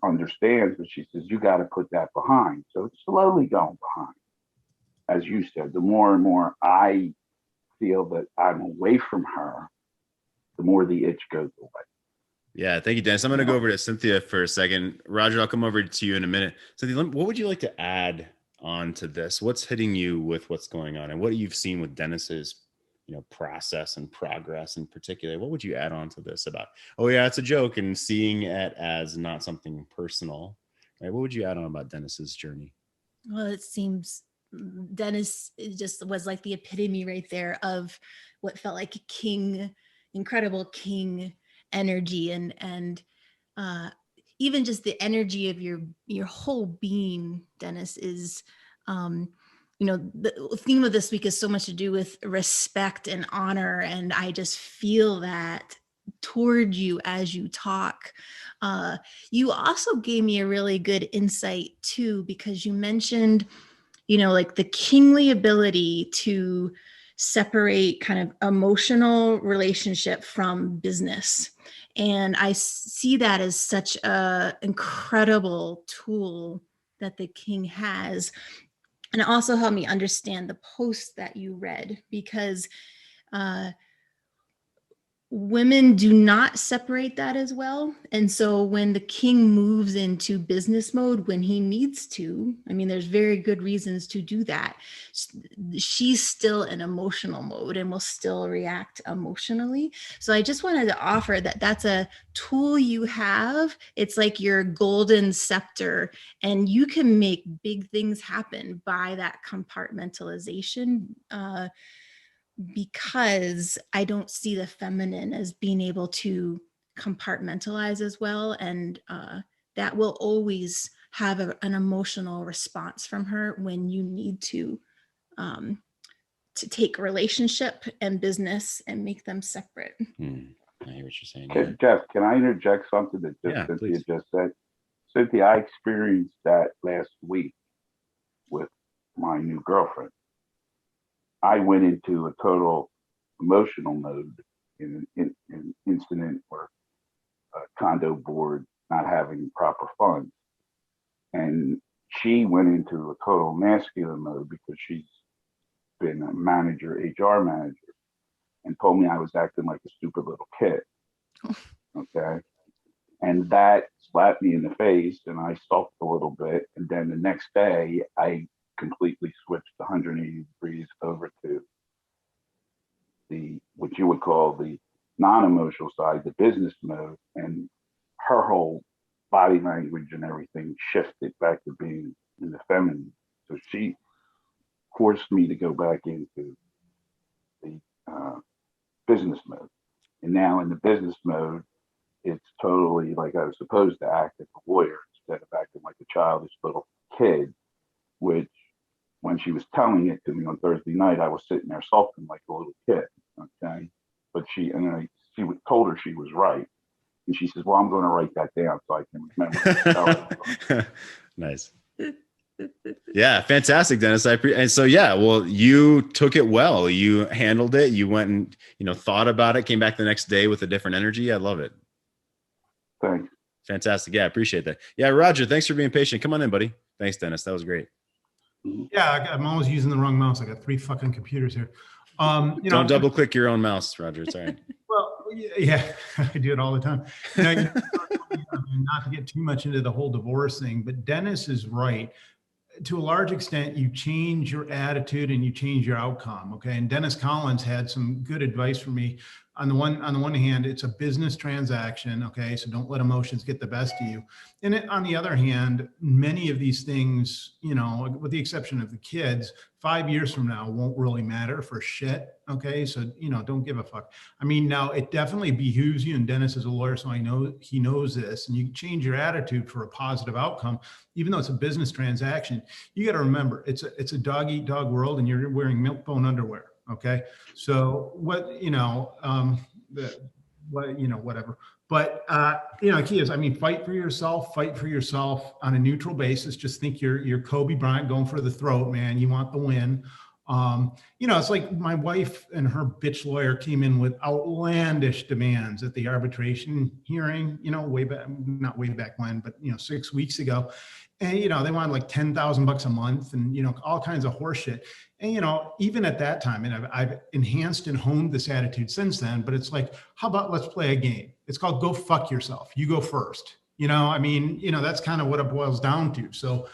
Speaker 8: understands, but she says, you got to put that behind. So it's slowly going behind. As you said, the more and more I feel that I'm away from her, the more the itch goes away.
Speaker 4: Yeah, thank you, Dennis. I'm going to go over to Cynthia for a second. Roger, I'll come over to you in a minute. Cynthia, what would you like to add on to this? What's hitting you with what's going on and what you've seen with Dennis's process and progress in particular? What would you add on to this about, oh yeah, it's a joke, and seeing it as not something personal, right? What would you add on about Dennis's journey?
Speaker 5: Well, it seems Dennis just was like the epitome right there of what felt like incredible king energy, and even just the energy of your whole being, Dennis, is the theme of this week is so much to do with respect and honor, and I just feel that toward you as you talk. You also gave me a really good insight too, because you mentioned like the kingly ability to separate kind of emotional relationship from business. And I see that as such a incredible tool that the king has. And it also helped me understand the post that you read, because women do not separate that as well. And so when the king moves into business mode, when he needs to, there's very good reasons to do that, she's still in emotional mode and will still react emotionally. So I just wanted to offer that that's a tool you have. It's like your golden scepter, and you can make big things happen by that compartmentalization, because I don't see the feminine as being able to compartmentalize as well. And that will always have an emotional response from her when you need to take relationship and business and make them separate.
Speaker 4: I hear what you're saying.
Speaker 8: Yeah. Jeff, can I interject something that Cynthia
Speaker 4: please.
Speaker 8: just said? Cynthia, I experienced that last week with my new girlfriend. I went into a total emotional mode in an incident where a condo board not having proper funds. And she went into a total masculine mode because she's been a manager, HR manager, and told me I was acting like a stupid little kid. Okay. And that slapped me in the face, and I sulked a little bit. And then the next day, I completely switched 180 degrees over to what you would call the non-emotional side, the business mode, and her whole body language and everything shifted back to being in the feminine. So she forced me to go back into the business mode. And now in the business mode, it's totally like I was supposed to act as a lawyer instead of acting like a childish little kid, which when she was telling it to me on Thursday night, I was sitting there sulking like a little kid. Okay. But she told her she was right. And she says, well, I'm going to write that down so I can remember.
Speaker 4: Nice. Yeah, fantastic, Dennis. And so, yeah, well, you took it well. You handled it. You went and, thought about it, came back the next day with a different energy. I love it.
Speaker 8: Thanks.
Speaker 4: Fantastic. Yeah, I appreciate that. Yeah, Roger, thanks for being patient. Come on in, buddy. Thanks, Dennis. That was great.
Speaker 6: Yeah, I'm always using the wrong mouse. I got 3 fucking computers here.
Speaker 4: Don't double click your own mouse, Roger. It's all right.
Speaker 6: Well, yeah, I do it all the time. Not to get too much into the whole divorce thing, but Dennis is right. To a large extent, you change your attitude and you change your outcome. Okay. And Dennis Collins had some good advice for me. On the one hand, it's a business transaction. Okay. So don't let emotions get the best of you. And on the other hand, many of these things, with the exception of the kids, 5 years from now won't really matter for shit. Okay. So, don't give a fuck. I mean, now it definitely behooves you, and Dennis is a lawyer, so I know he knows this, and you change your attitude for a positive outcome, even though it's a business transaction. You got to remember, it's a dog eat dog world, and you're wearing milk bone underwear. Okay. So whatever. But, key is, fight for yourself on a neutral basis. Just think you're Kobe Bryant going for the throat, man. You want the win. It's like my wife and her bitch lawyer came in with outlandish demands at the arbitration hearing, not way back when, but 6 weeks ago. And, they wanted like $10,000 a month and, all kinds of horse shit. And, even at that time, and I've enhanced and honed this attitude since then, but it's like, how about let's play a game? It's called go fuck yourself. You go first. That's kind of what it boils down to. So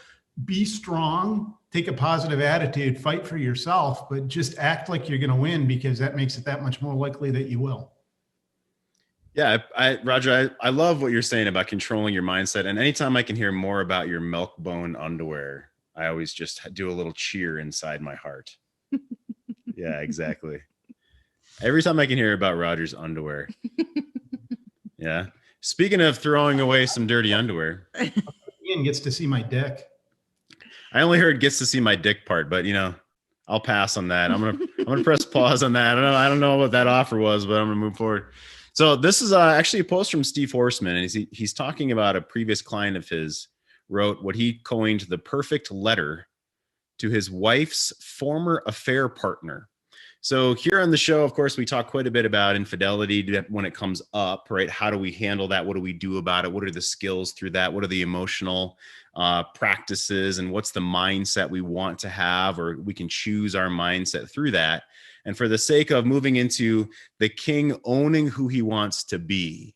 Speaker 6: be strong, take a positive attitude, fight for yourself, but just act like you're going to win, because that makes it that much more likely that you will.
Speaker 4: Yeah, Roger, I love what you're saying about controlling your mindset. And anytime I can hear more about your milk bone underwear, I always just do a little cheer inside my heart. Yeah, exactly. Every time I can hear about Roger's underwear. Yeah. Speaking of throwing away some dirty underwear.
Speaker 6: Ian gets to see my dick.
Speaker 4: I only heard gets to see my dick part, but I'll pass on that. I'm gonna press pause on that. I don't know what that offer was, but I'm gonna move forward. So this is actually a post from Steve Horseman, and he's talking about a previous client of his wrote what he coined the perfect letter to his wife's former affair partner. So here on the show, of course, we talk quite a bit about infidelity when it comes up, right? How do we handle that? What do we do about it? What are the skills through that? What are the emotional practices, and what's the mindset we want to have, or we can choose our mindset through that. And for the sake of moving into the king owning who he wants to be,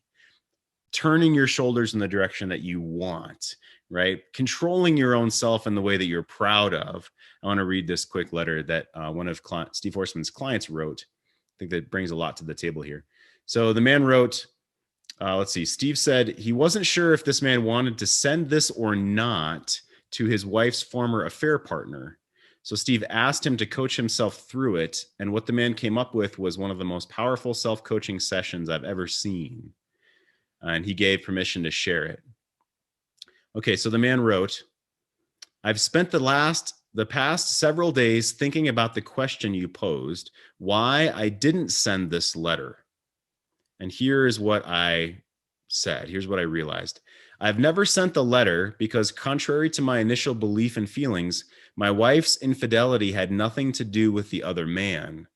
Speaker 4: turning your shoulders in the direction that you want, right? Controlling your own self in the way that you're proud of. I want to read this quick letter that one of Steve Horseman's clients wrote. I think that brings a lot to the table here. So the man wrote, let's see, Steve said he wasn't sure if this man wanted to send this or not to his wife's former affair partner. So Steve asked him to coach himself through it. And what the man came up with was one of the most powerful self-coaching sessions I've ever seen. And he gave permission to share it. Okay, so the man wrote, I've spent the past several days thinking about the question you posed, why I didn't send this letter. And here's what I said. Here's what I realized. I've never sent the letter because, contrary to my initial belief and feelings, my wife's infidelity had nothing to do with the other man.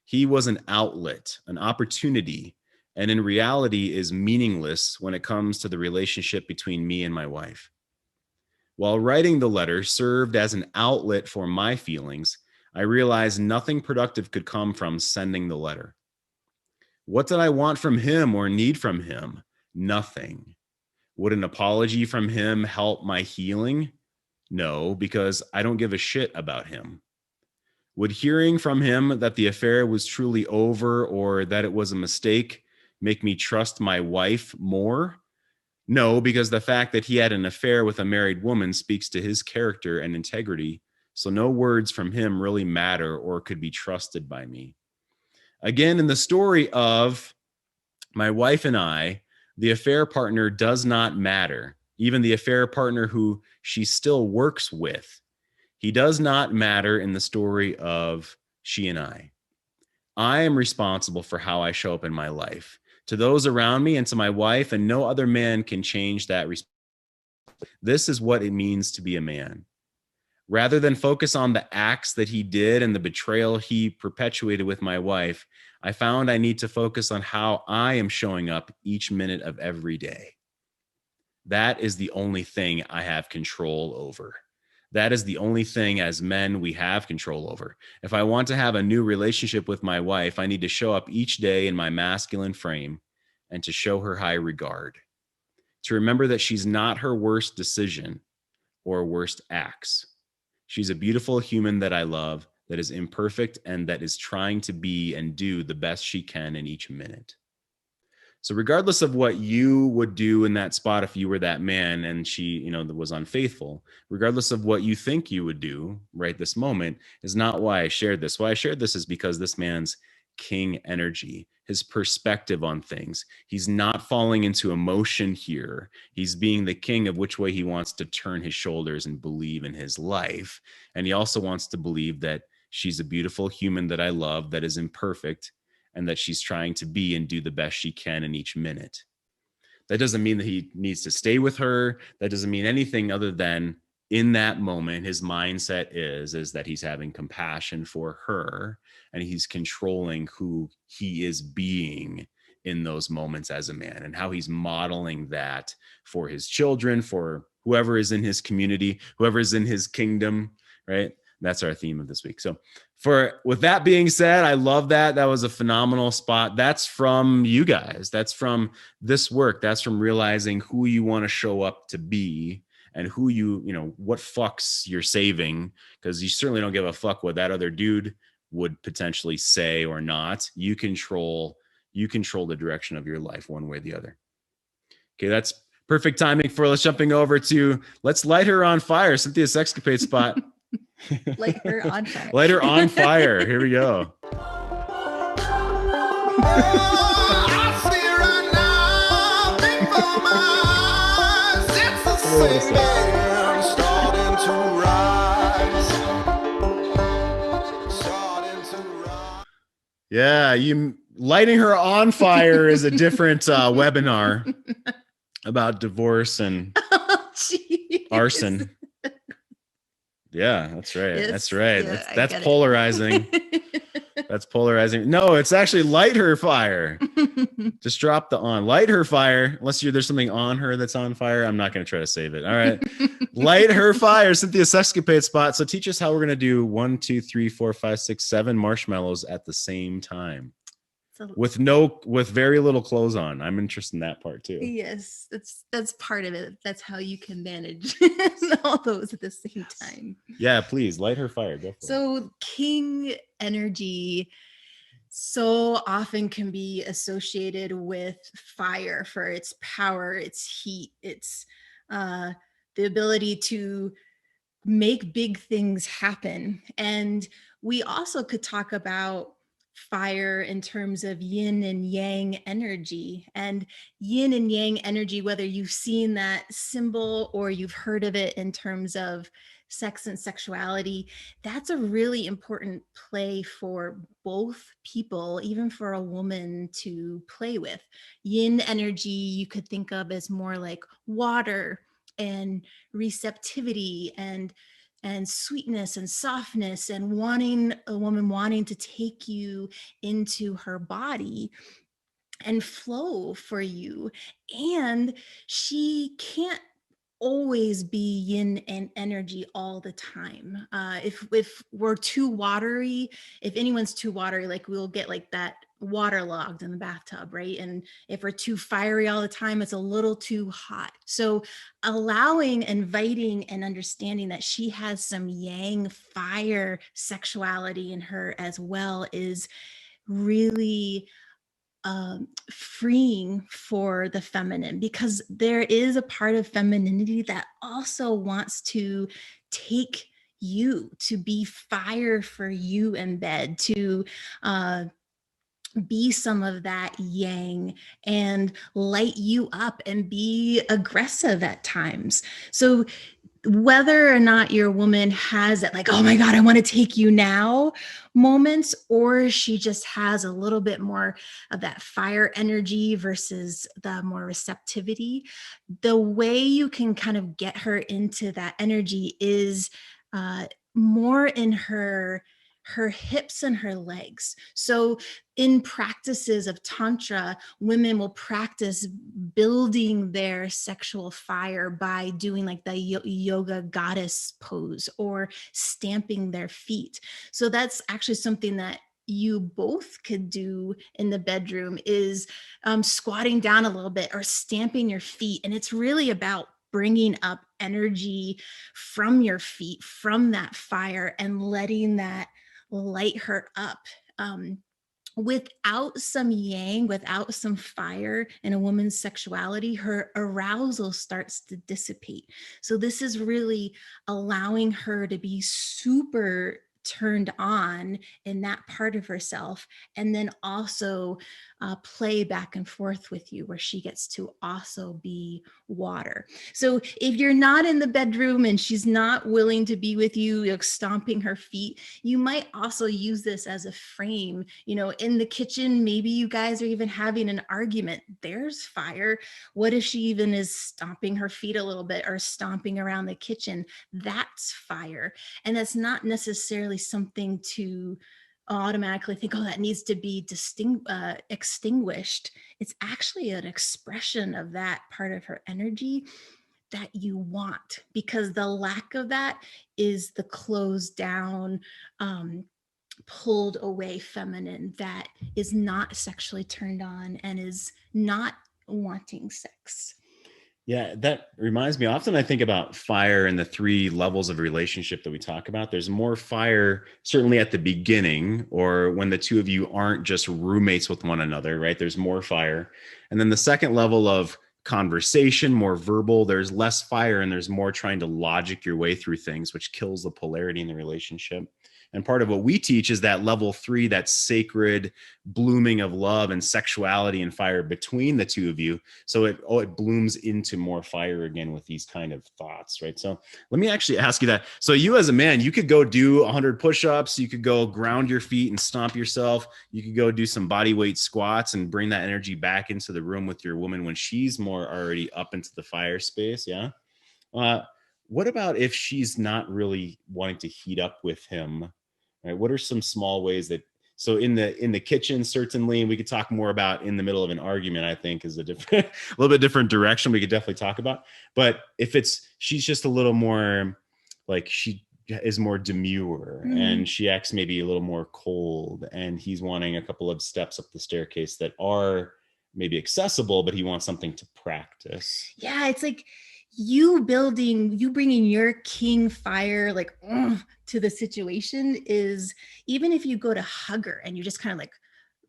Speaker 4: He was an outlet, an opportunity, and in reality is meaningless when it comes to the relationship between me and my wife. While writing the letter served as an outlet for my feelings, I realized nothing productive could come from sending the letter. What did I want from him or need from him? Nothing. Would an apology from him help my healing? No, because I don't give a shit about him. Would hearing from him that the affair was truly over or that it was a mistake make me trust my wife more? No, because the fact that he had an affair with a married woman speaks to his character and integrity, so no words from him really matter or could be trusted by me. Again, in the story of my wife and I, the affair partner does not matter. Even the affair partner who she still works with, he does not matter in the story of she and I. I am responsible for how I show up in my life, to those around me and to my wife, and no other man can change that. This is what it means to be a man. Rather than focus on the acts that he did and the betrayal he perpetuated with my wife, I found I need to focus on how I am showing up each minute of every day. That is the only thing I have control over. That is the only thing as men we have control over. If I want to have a new relationship with my wife, I need to show up each day in my masculine frame and to show her high regard. To remember that she's not her worst decision or worst acts. She's a beautiful human that I love, that is imperfect and that is trying to be and do the best she can in each minute. So regardless of what you would do in that spot, if you were that man and she, was unfaithful, regardless of what you think you would do right this moment, is not why I shared this. Why I shared this is because this man's king energy, his perspective on things, he's not falling into emotion here. He's being the king of which way he wants to turn his shoulders and believe in his life. And he also wants to believe that she's a beautiful human that I love, that is imperfect, and that she's trying to be and do the best she can in each minute. That doesn't mean that he needs to stay with her. That doesn't mean anything other than in that moment, his mindset is that he's having compassion for her and he's controlling who he is being in those moments as a man and how he's modeling that for his children, for whoever is in his community, whoever is in his kingdom, right? That's our theme of this week. So with that being said, I love that. That was a phenomenal spot. That's from you guys. That's from this work. That's from realizing who you want to show up to be and who what fucks you're saving, because you certainly don't give a fuck what that other dude would potentially say or not. You control the direction of your life one way or the other. Okay, that's perfect timing for us jumping over to Let's Light Her on Fire, Cynthia's Sexcapade spot.
Speaker 5: Light her on fire.
Speaker 4: Light her on fire. Here we go. Yeah, you lighting her on fire is a different webinar about divorce and arson. Yeah, that's right.
Speaker 5: Yes,
Speaker 4: that's right.
Speaker 5: yeah,
Speaker 4: that's polarizing. That's polarizing. No, it's actually light her fire. Just drop the on. Light her fire. Unless there's something on her that's on fire. I'm not going to try to save it. All right. Light her fire. Cynthia's Sexcapade spot. So teach us how we're going to do 1, 2, 3, 4, 5, 6, 7 marshmallows at the same time. With very little clothes on. I'm interested in that part too.
Speaker 5: Yes, that's part of it. That's how you can manage all those at the same time.
Speaker 4: Yeah, please light her fire. Go for it.
Speaker 5: So king energy so often can be associated with fire for its power, its heat, its the ability to make big things happen. And we also could talk about fire in terms of yin and yang energy. And yin and yang energy, whether you've seen that symbol or you've heard of it in terms of sex and sexuality, that's a really important play for both people, even for a woman to play with. Yin energy you could think of as more like water and receptivity and sweetness and softness and a woman wanting to take you into her body and flow for you. And she can't always be yin and energy all the time. If we're too watery, if anyone's too watery, like we'll get like that waterlogged in the bathtub, right? And if we're too fiery all the time, it's a little too hot. So allowing, inviting, and understanding that she has some yang fire sexuality in her as well is really freeing for the feminine, because there is a part of femininity that also wants to take you, to be fire for you in bed, to be some of that yang and light you up and be aggressive at times. So whether or not your woman has that, like, oh my God, I want to take you now moments, or she just has a little bit more of that fire energy versus the more receptivity, the way you can kind of get her into that energy is more in her her hips and her legs. So in practices of Tantra, women will practice building their sexual fire by doing like the yoga goddess pose or stamping their feet. So that's actually something that you both could do in the bedroom, is squatting down a little bit or stamping your feet. And it's really about bringing up energy from your feet, from that fire, and letting that light her up. Without some yang, without some fire in a woman's sexuality, her arousal starts to dissipate. So this is really allowing her to be super turned on in that part of herself, and then also play back and forth with you, where she gets to also be water. So if you're not in the bedroom and she's not willing to be with you, like stomping her feet, you might also use this as a frame. You know, in the kitchen, maybe you guys are even having an argument. There's fire. What if she even is stomping her feet a little bit or stomping around the kitchen? That's fire. And that's not necessarily something to automatically think, oh, that needs to be extinguished. It's actually an expression of that part of her energy that you want, because the lack of that is the closed down, pulled away feminine that is not sexually turned on and is not wanting sex.
Speaker 4: Yeah, that reminds me, often I think about fire and the 3 levels of relationship that we talk about. There's more fire, certainly at the beginning, or when the two of you aren't just roommates with one another, right? There's more fire. And then the second level of conversation, more verbal, there's less fire and there's more trying to logic your way through things, which kills the polarity in the relationship. And part of what we teach is that level 3, that sacred blooming of love and sexuality and fire between the two of you. So it blooms into more fire again with these kind of thoughts, right? So let me actually ask you that. So you as a man, you could go do 100 push-ups, you could go ground your feet and stomp yourself. You could go do some body weight squats and bring that energy back into the room with your woman when she's more already up into the fire space. Yeah. What about if she's not really wanting to heat up with him? Right? What are some small ways that, so in the kitchen, certainly, and we could talk more about in the middle of an argument, I think is a little bit different direction we could definitely talk about. But if she's just a little more like, she is more demure and she acts maybe a little more cold, and he's wanting a couple of steps up the staircase that are maybe accessible, but he wants something to practice.
Speaker 5: Yeah, it's like you bringing your king fire like to the situation is, even if you go to hug her and you just kind of like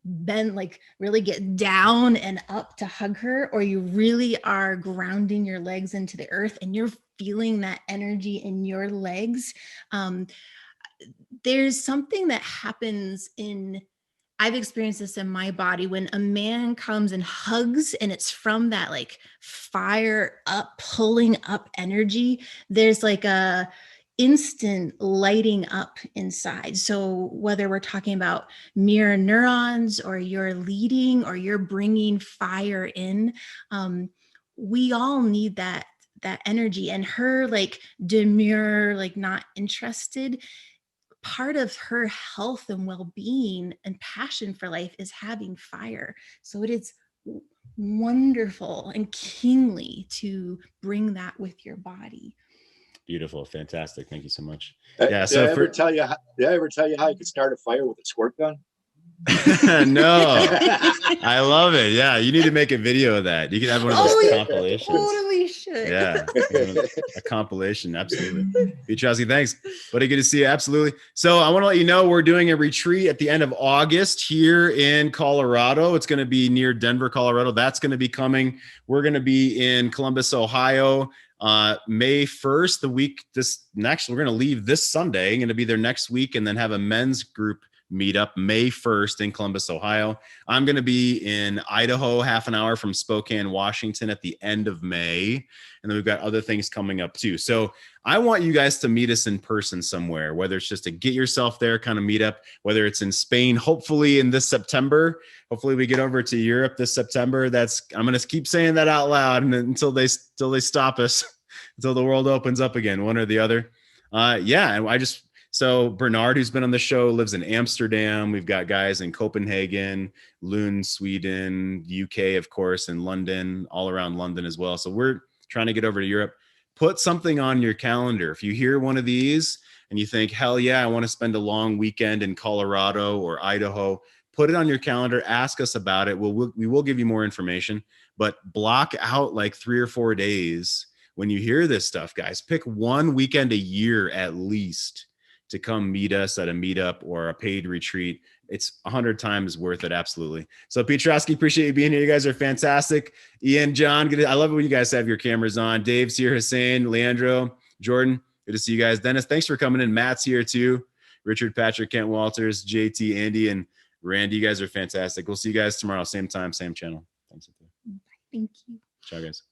Speaker 5: bend, like really get down and up to hug her, or you really are grounding your legs into the earth and you're feeling that energy in your legs. There's something that happens I've experienced this in my body when a man comes and hugs, and it's from that like fire up, pulling up energy. There's like a instant lighting up inside. So whether we're talking about mirror neurons, or you're leading, or you're bringing fire in, we all need that energy. And her like demure, like not interested, part of her health and well-being and passion for life is having fire. So it is wonderful and kingly to bring that with your body.
Speaker 4: Beautiful. Fantastic. Thank you so much.
Speaker 7: Yeah. Did I ever tell you how you could start a fire with a squirt gun?
Speaker 4: No, I love it. Yeah, you need to make a video of that. You can have one of those compilations.
Speaker 5: Totally should.
Speaker 4: Yeah, a compilation. Absolutely. Petrowski, thanks, buddy. Good to see you. Absolutely. So I want to let you know we're doing a retreat at the end of August here in Colorado. It's going to be near Denver, Colorado. That's going to be coming. We're going to be in Columbus, Ohio. May 1st, we're going to leave this Sunday. Going to be there next week, and then have a men's group meetup May 1st in Columbus, Ohio. I'm going to be in Idaho, half an hour from Spokane, Washington at the end of May. And then we've got other things coming up too. So I want you guys to meet us in person somewhere, whether it's just to get yourself there kind of meetup, whether it's in Spain, hopefully in this September. Hopefully we get over to Europe this September. I'm going to keep saying that out loud until they stop us, until the world opens up again, one or the other. And So Bernard, who's been on the show, lives in Amsterdam. We've got guys in Copenhagen, Lund, Sweden, UK, of course, and London, all around London as well. So we're trying to get over to Europe. Put something on your calendar. If you hear one of these and you think, hell yeah, I want to spend a long weekend in Colorado or Idaho, put it on your calendar. Ask us about it. We will give you more information, but block out like 3 or 4 days when you hear this stuff, guys. Pick one weekend a year at least to come meet us at a meetup or a paid retreat. It's 100 times worth it. Absolutely. So Piotrowski, appreciate you being here. You guys are fantastic. Ian, John, good. I love it when you guys have your cameras on. Dave's here, Hussein, Leandro, Jordan, good to see you guys. Dennis, thanks for coming in. Matt's here too. Richard, Patrick, Kent Walters, JT, Andy, and Randy. You guys are fantastic. We'll see you guys tomorrow. Same time, same channel. Thanks.
Speaker 5: Thank you.
Speaker 4: Ciao, guys.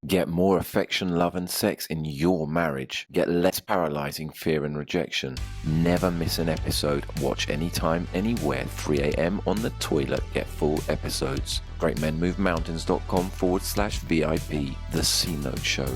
Speaker 9: Get more affection, love, and sex in your marriage. Get less paralyzing fear and rejection. Never miss an episode. Watch anytime, anywhere, 3 a.m. on the toilet. Get full episodes. GreatMenMoveMountains.com/VIP. The C Note Show.